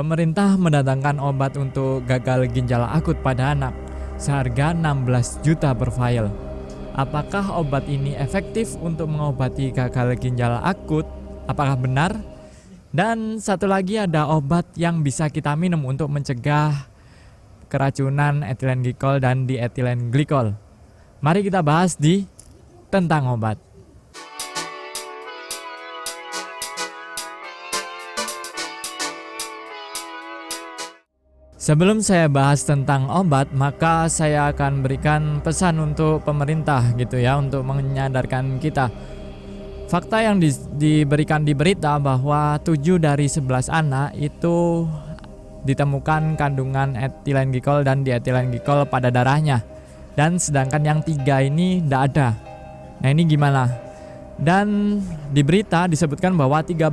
Pemerintah mendatangkan obat untuk gagal ginjal akut pada anak seharga 16 juta per vial. Apakah obat ini efektif untuk mengobati gagal ginjal akut? Apakah benar? Dan satu lagi ada obat yang bisa kita minum untuk mencegah keracunan etilen glikol dan dietilen glikol. Mari kita bahas di tentang obat. Sebelum saya bahas tentang obat, maka saya akan berikan pesan untuk pemerintah gitu ya, untuk menyadarkan kita. Fakta yang diberikan di berita bahwa 7 dari 11 anak itu ditemukan kandungan etilen glikol dan dietilen glikol pada darahnya. Dan sedangkan yang 3 ini tidak ada. Nah ini gimana? Dan di berita disebutkan bahwa 13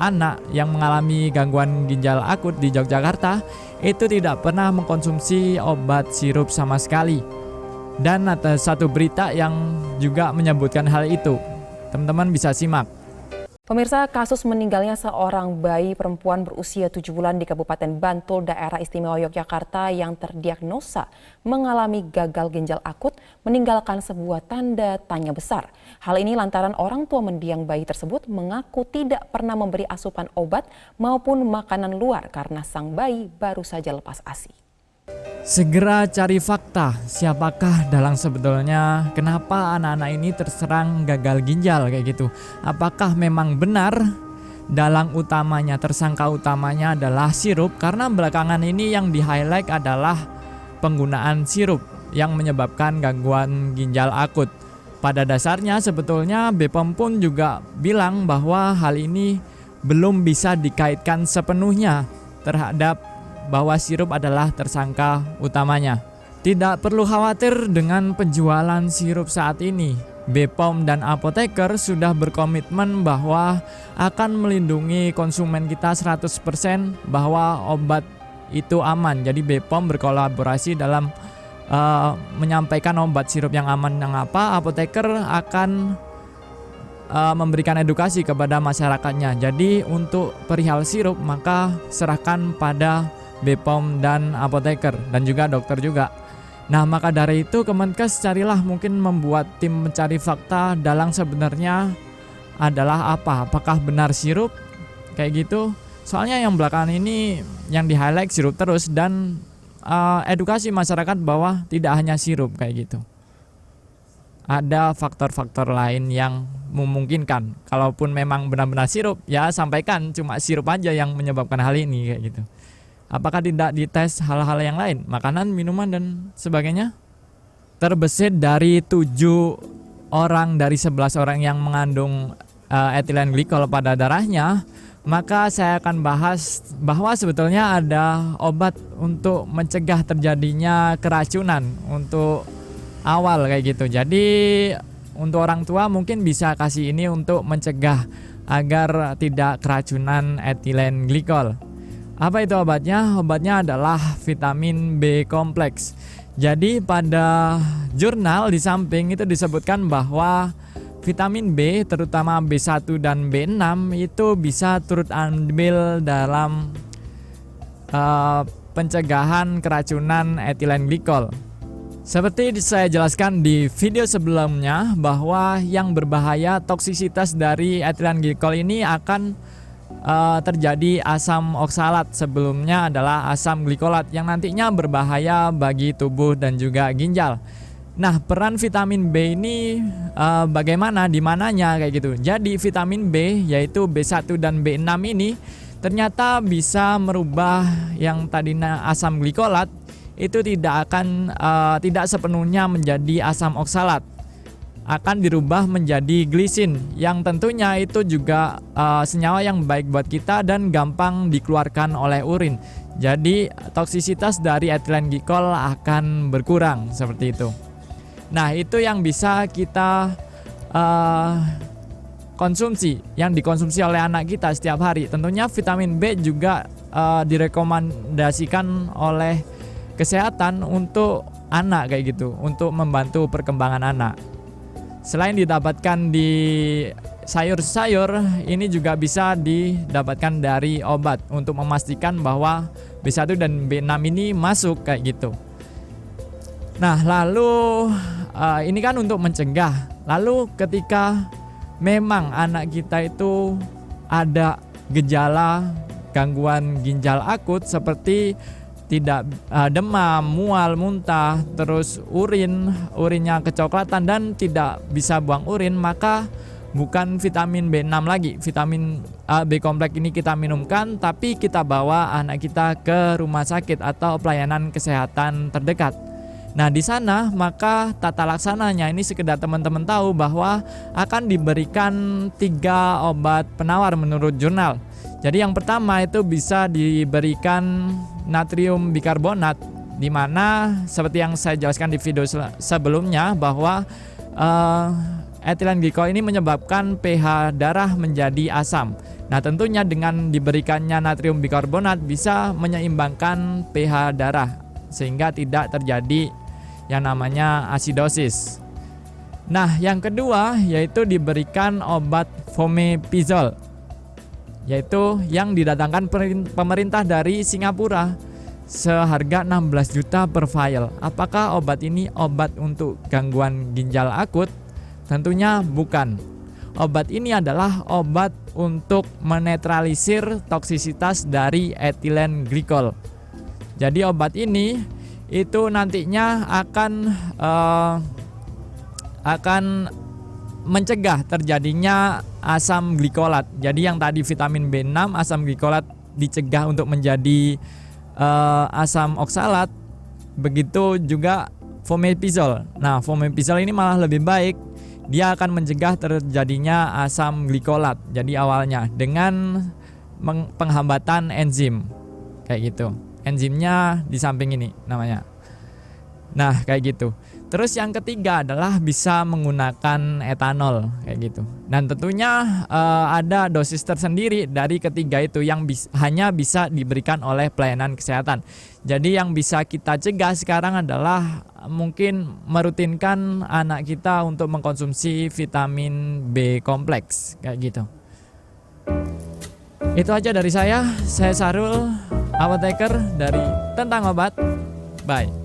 anak yang mengalami gangguan ginjal akut di Yogyakarta itu tidak pernah mengkonsumsi obat sirup sama sekali. Dan ada satu berita yang juga menyebutkan hal itu. Teman-teman bisa simak. Pemirsa, kasus meninggalnya seorang bayi perempuan berusia 7 bulan di Kabupaten Bantul, Daerah Istimewa Yogyakarta yang terdiagnosa mengalami gagal ginjal akut meninggalkan sebuah tanda tanya besar. Hal ini lantaran orang tua mendiang bayi tersebut mengaku tidak pernah memberi asupan obat maupun makanan luar karena sang bayi baru saja lepas ASI. Segera cari fakta, siapakah dalang sebetulnya, kenapa anak-anak ini terserang gagal ginjal kayak gitu. Apakah memang benar dalang utamanya, tersangka utamanya adalah sirup, karena belakangan ini yang di-highlight adalah penggunaan sirup yang menyebabkan gangguan ginjal akut. Pada dasarnya sebetulnya BPOM pun juga bilang bahwa hal ini belum bisa dikaitkan sepenuhnya terhadap bahwa sirup adalah tersangka utamanya. Tidak perlu khawatir dengan penjualan sirup saat ini. BPOM dan apoteker sudah berkomitmen bahwa akan melindungi konsumen kita 100% bahwa obat itu aman. Jadi BPOM berkolaborasi dalam menyampaikan obat sirup yang aman yang apa. Apoteker akan memberikan edukasi kepada masyarakatnya. Jadi untuk perihal sirup maka serahkan pada BPOM dan apoteker dan juga dokter juga. Nah maka dari itu Kemenkes carilah mungkin membuat tim mencari fakta dalang sebenarnya adalah apa. Apakah benar sirup kayak gitu. Soalnya yang belakangan ini yang di highlight sirup terus dan edukasi masyarakat bahwa tidak hanya sirup kayak gitu. Ada faktor-faktor lain yang memungkinkan. Kalaupun memang benar-benar sirup ya sampaikan cuma sirup aja yang menyebabkan hal ini kayak gitu. Apakah tidak dites hal-hal yang lain, makanan, minuman, dan sebagainya? Terbesit dari 7 orang dari 11 orang yang mengandung etilen glikol pada darahnya, maka saya akan bahas bahwa sebetulnya ada obat untuk mencegah terjadinya keracunan untuk awal kayak gitu. Jadi untuk orang tua mungkin bisa kasih ini untuk mencegah agar tidak keracunan etilen glikol. Apa itu obatnya? Obatnya adalah vitamin B kompleks. Jadi pada jurnal di samping itu disebutkan bahwa vitamin B terutama B1 dan B6 itu bisa turut andil dalam pencegahan keracunan etilen glikol. Seperti saya jelaskan di video sebelumnya bahwa yang berbahaya toksisitas dari etilen glikol ini akan terjadi asam oksalat, sebelumnya adalah asam glikolat yang nantinya berbahaya bagi tubuh dan juga ginjal. Nah peran vitamin B ini bagaimana, di mananya kayak gitu. Jadi vitamin B yaitu B1 dan B6 ini ternyata bisa merubah yang tadinya asam glikolat itu tidak sepenuhnya menjadi asam oksalat, akan dirubah menjadi glisin yang tentunya itu juga senyawa yang baik buat kita dan gampang dikeluarkan oleh urin. Jadi toksisitas dari etilen glikol akan berkurang seperti itu. Nah itu yang bisa kita konsumsi, yang dikonsumsi oleh anak kita setiap hari. Tentunya vitamin B juga direkomendasikan oleh kesehatan untuk anak kayak gitu, untuk membantu perkembangan anak. Selain didapatkan di sayur-sayur ini juga bisa didapatkan dari obat untuk memastikan bahwa B1 dan B6 ini masuk kayak gitu. Nah, lalu ini kan untuk mencegah. Lalu ketika memang anak kita itu ada gejala gangguan ginjal akut seperti tidak demam, mual, muntah, terus urinnya kecoklatan dan tidak bisa buang urin, maka bukan vitamin B6 lagi, vitamin B kompleks ini kita minumkan, tapi kita bawa anak kita ke rumah sakit atau pelayanan kesehatan terdekat. Nah, di sana maka tata laksananya ini sekedar teman-teman tahu bahwa akan diberikan 3 obat penawar menurut jurnal. Jadi yang pertama itu bisa diberikan natrium bikarbonat, di mana seperti yang saya jelaskan di video sebelumnya bahwa etilen glikol ini menyebabkan pH darah menjadi asam. Nah, tentunya dengan diberikannya natrium bikarbonat bisa menyeimbangkan pH darah sehingga tidak terjadi yang namanya asidosis. Nah, yang kedua yaitu diberikan obat fomepizol, yaitu yang didatangkan pemerintah dari Singapura seharga 16 juta per vial. Apakah obat ini obat untuk gangguan ginjal akut? Tentunya bukan. Obat ini adalah obat untuk menetralisir toksisitas dari etilen glikol. Jadi obat ini itu nantinya akan mencegah terjadinya asam glikolat. Jadi yang tadi vitamin B6, asam glikolat dicegah untuk menjadi asam oksalat. Begitu juga fomepizol. Nah, fomepizol ini malah lebih baik. Dia akan mencegah terjadinya asam glikolat. Jadi awalnya dengan penghambatan enzim kayak gitu. Enzimnya di samping ini namanya. Nah, kayak gitu. Terus yang ketiga adalah bisa menggunakan etanol kayak gitu. Dan tentunya ada dosis tersendiri dari ketiga itu yang hanya bisa diberikan oleh pelayanan kesehatan. Jadi yang bisa kita cegah sekarang adalah mungkin merutinkan anak kita untuk mengkonsumsi vitamin B kompleks kayak gitu. Itu aja dari saya Sarul, apoteker dari Tentang Obat. Bye.